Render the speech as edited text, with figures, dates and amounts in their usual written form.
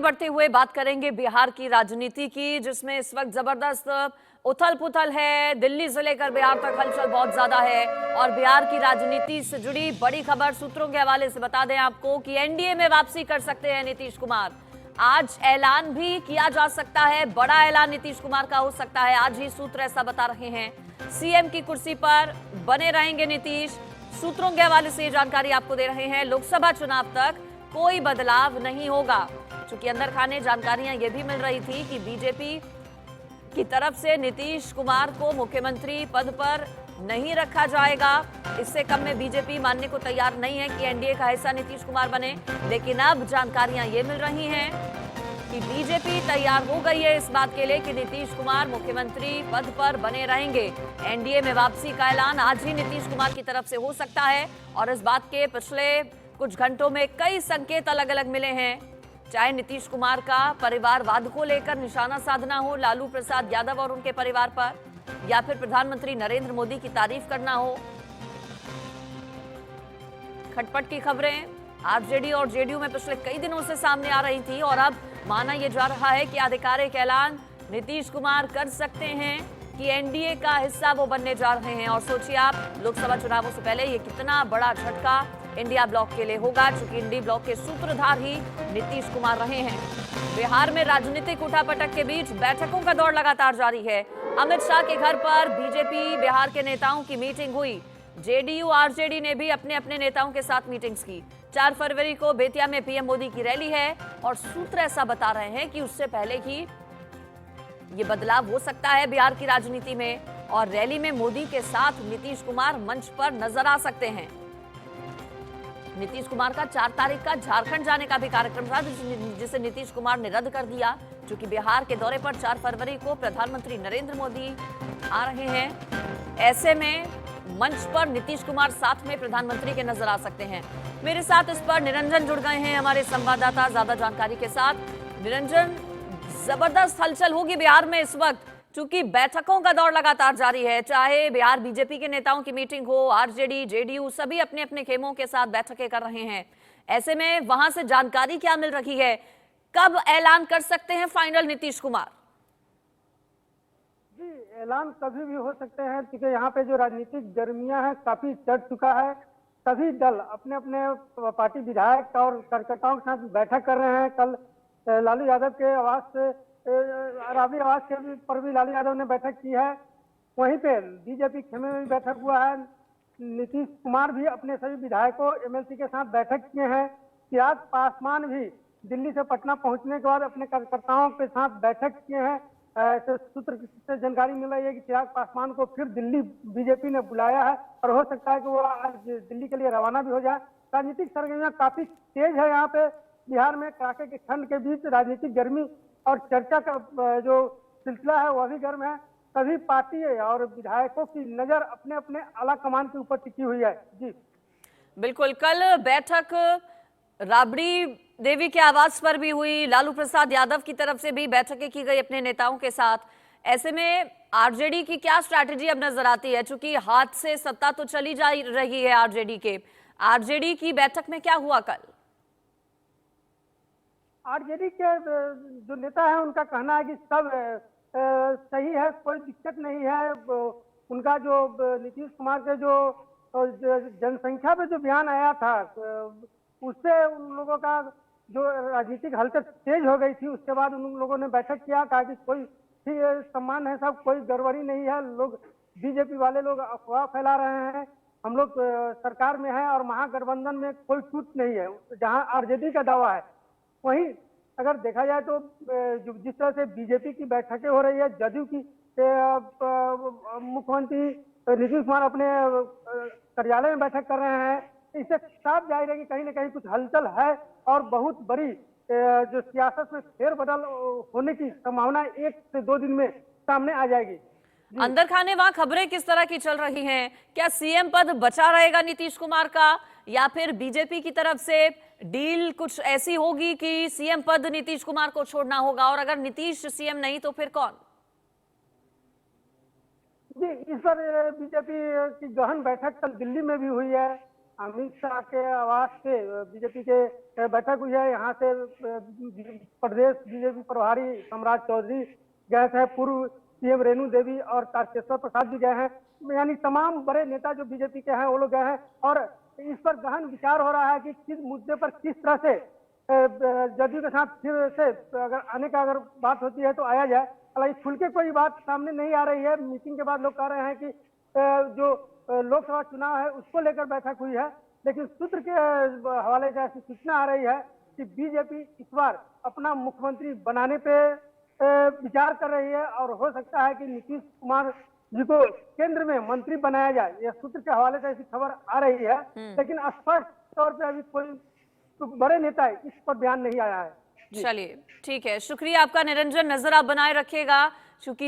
बढ़ते हुए बात करेंगे बिहार की राजनीति की, जिसमें इस वक्त जबरदस्त उथल पुथल है। दिल्ली से लेकर बिहार तक हलचल बहुत ज्यादा है और बिहार की राजनीति से जुड़ी बड़ी खबर सूत्रों के हवाले से बता दें आपको कि एनडीए में वापसी कर सकते हैं नीतीश कुमार। आज ऐलान भी किया जा सकता है, बड़ा ऐलान नीतीश कुमार का हो सकता है। आज ही सूत्र ऐसा बता रहे हैं। सीएम की कुर्सी पर बने रहेंगे नीतीश। सूत्रों के हवाले से जानकारी आपको दे रहे हैं। लोकसभा चुनाव तक कोई बदलाव नहीं होगा। चूंकि अंदर खाने जानकारियां ये भी मिल रही थी कि बीजेपी की तरफ से नीतीश कुमार को मुख्यमंत्री पद पर नहीं रखा जाएगा। इससे कम में बीजेपी मानने को तैयार नहीं है कि एनडीए का हिस्सा नीतीश कुमार बने। लेकिन अब जानकारियां ये मिल रही हैं कि बीजेपी तैयार हो गई है इस बात के लिए कि नीतीश कुमार मुख्यमंत्री पद पर बने रहेंगे। एनडीए में वापसी का ऐलान आज ही नीतीश कुमार की तरफ से हो सकता है और इस बात के पिछले कुछ घंटों में कई संकेत अलग अलग मिले हैं। चाहे नीतीश कुमार का परिवारवाद को लेकर निशाना साधना हो लालू प्रसाद यादव और उनके परिवार पर, या फिर प्रधानमंत्री नरेंद्र मोदी की तारीफ करना हो। खटपट की खबरें आरजेडी और जेडीयू में पिछले कई दिनों से सामने आ रही थी और अब माना यह जा रहा है कि आधिकारिक ऐलान नीतीश कुमार कर सकते हैं कि एनडीए का हिस्सा वो बनने जा रहे हैं। और सोचिए आप, लोकसभा चुनावों से पहले ये कितना बड़ा झटका इंडिया ब्लॉक के लिए होगा, क्योंकि इंडी ब्लॉक के सूत्रधार ही नीतीश कुमार रहे हैं। बिहार में राजनीतिक उठापटक के बीच बैठकों का दौर लगातार जारी है। अमित शाह के घर पर बीजेपी बिहार के नेताओं की मीटिंग हुई। जेडीयू आरजेडी ने भी अपने अपने नेताओं के साथ मीटिंग्स की। 4 फरवरी को बेतिया में पीएम मोदी की रैली है और सूत्र ऐसा बता रहे हैं कि उससे पहले ही ये बदलाव हो सकता है बिहार की राजनीति में और रैली में मोदी के साथ नीतीश कुमार मंच पर नजर आ सकते हैं। नीतीश कुमार का 4 तारीख का झारखंड जाने का भी कार्यक्रम था, जिसे नीतीश कुमार ने रद्द कर दिया, क्योंकि बिहार के दौरे पर 4 फरवरी को प्रधानमंत्री नरेंद्र मोदी आ रहे हैं। ऐसे में मंच पर नीतीश कुमार साथ में प्रधानमंत्री के नजर आ सकते हैं। मेरे साथ इस पर निरंजन जुड़ गए हैं हमारे संवाददाता ज्यादा जानकारी के साथ। निरंजन, जबरदस्त हलचल होगी बिहार में इस वक्त, क्योंकि बैठकों का दौर लगातार जारी है। चाहे बिहार बीजेपी के नेताओं की मीटिंग हो, आरजेडी जेडीयू सभी अपने अपने खेमों के साथ बैठकें कर रहे हैं। ऐसे में वहां से जानकारी क्या मिल रही है, कब ऐलान कर सकते हैं फाइनल नीतीश कुमार? जी, ऐलान कभी भी हो सकते हैं, क्योंकि यहाँ पे जो राजनीतिक गर्मियां हैं काफी चढ़ चुका है। सभी दल अपने अपने पार्टी विधायक और कार्यकर्ताओं के साथ बैठक कर रहे हैं। कल लालू यादव के आवास से राबड़ी आवास के पर भी लालू यादव ने बैठक की है। वहीं पे बीजेपी खेमे में भी बैठक हुआ है। नीतीश कुमार भी अपने सभी विधायकों एमएलसी के साथ बैठक किए हैं। चिराग पासवान भी दिल्ली से पटना पहुंचने के बाद अपने कार्यकर्ताओं के साथ बैठक किए हैं। ऐसे सूत्र से जानकारी मिल रही है कि चिराग पासवान को फिर दिल्ली बीजेपी ने बुलाया है और हो सकता है कि वो आज दिल्ली के लिए रवाना भी हो जाए। राजनीतिक सरगर्मियां काफी तेज है यहाँ पे बिहार में। कड़ाके की ठंड के बीच राजनीतिक गर्मी और चर्चा का जो सिलसिला है वह भी गर्म है। सभी पार्टी और विधायकों की नजर अपने अपने आला कमान के ऊपर टिकी हुई है। जी बिल्कुल, कल बैठक राबड़ी देवी के आवास पर भी हुई। लालू प्रसाद यादव की तरफ से भी बैठकें की गई अपने नेताओं के साथ। ऐसे में आरजेडी की क्या स्ट्रैटेजी अब नजर आती है, क्योंकि हाथ से सत्ता तो चली जा रही है आरजेडी के। आरजेडी की बैठक में क्या हुआ कल? आरजेडी के जो नेता है उनका कहना है कि सब सही है, कोई दिक्कत नहीं है। उनका जो नीतीश कुमार के जो जनसंख्या पे जो बयान आया था उससे उन लोगों का जो राजनीतिक हलचल तेज हो गई थी। उसके बाद उन लोगों ने बैठक किया, कहा कि कोई सम्मान है, सब कोई गड़बड़ी नहीं है। लोग बीजेपी वाले लोग अफवाह फैला रहे हैं, हम लोग सरकार में हैं और महागठबंधन में कोई टूट नहीं है, जहां आरजेडी का दावा है। वहीं अगर देखा जाए तो जिस तरह से बीजेपी की बैठकें हो रही है, जदयू की मुख्यमंत्री नीतीश कुमार अपने कार्यालय में बैठक कर रहे हैं, इससे साफ जाहिर है कि कहीं ना कहीं कुछ हलचल है और बहुत बड़ी जो सियासत में फेरबदल होने की संभावना 1 से 2 दिन में सामने आ जाएगी। अंदर खाने वहां खबरें किस तरह की चल रही हैं? क्या सीएम पद बचा रहेगा नीतीश कुमार का, या फिर बीजेपी की तरफ से डील कुछ ऐसी होगी कि सीएम पद नीतीश कुमार को छोड़ना होगा, और अगर नीतीश सीएम नहीं तो फिर कौन? जी, इस पर बीजेपी की गहन बैठक कल दिल्ली में भी हुई है। अमित शाह के आवास से बीजेपी के बैठक हुई है। यहाँ से प्रदेश बीजेपी प्रभारी सम्राट चौधरी गए थे, पूर्व सीएम रेणु देवी और तारकेश्वर प्रसाद भी गए हैं। यानी तमाम बड़े नेता जो बीजेपी के हैं वो लोग गए हैं और इस पर गहन विचार हो रहा है कि किस मुद्दे पर किस तरह से जदयू के साथ फिर से अगर आने का अगर बात होती है तो आया जाए। हालांकि खुल के कोई बात सामने नहीं आ रही है। मीटिंग के बाद लोग कह रहे हैं कि जो लोकसभा चुनाव है उसको लेकर बैठक हुई है, लेकिन सूत्र के हवाले से ऐसी सूचना आ रही है कि बीजेपी इस बार अपना मुख्यमंत्री बनाने पे विचार कर रही है और हो सकता है कि नीतीश कुमार जी को केंद्र में मंत्री बनाया जाए। यह सूत्र के हवाले से ऐसी खबर आ रही है, लेकिन स्पष्ट तौर पे अभी कोई बड़े नेता इस पर बयान नहीं आया है। चलिए ठीक है, शुक्रिया आपका निरंजन, नजर आप बनाए रखिएगा क्योंकि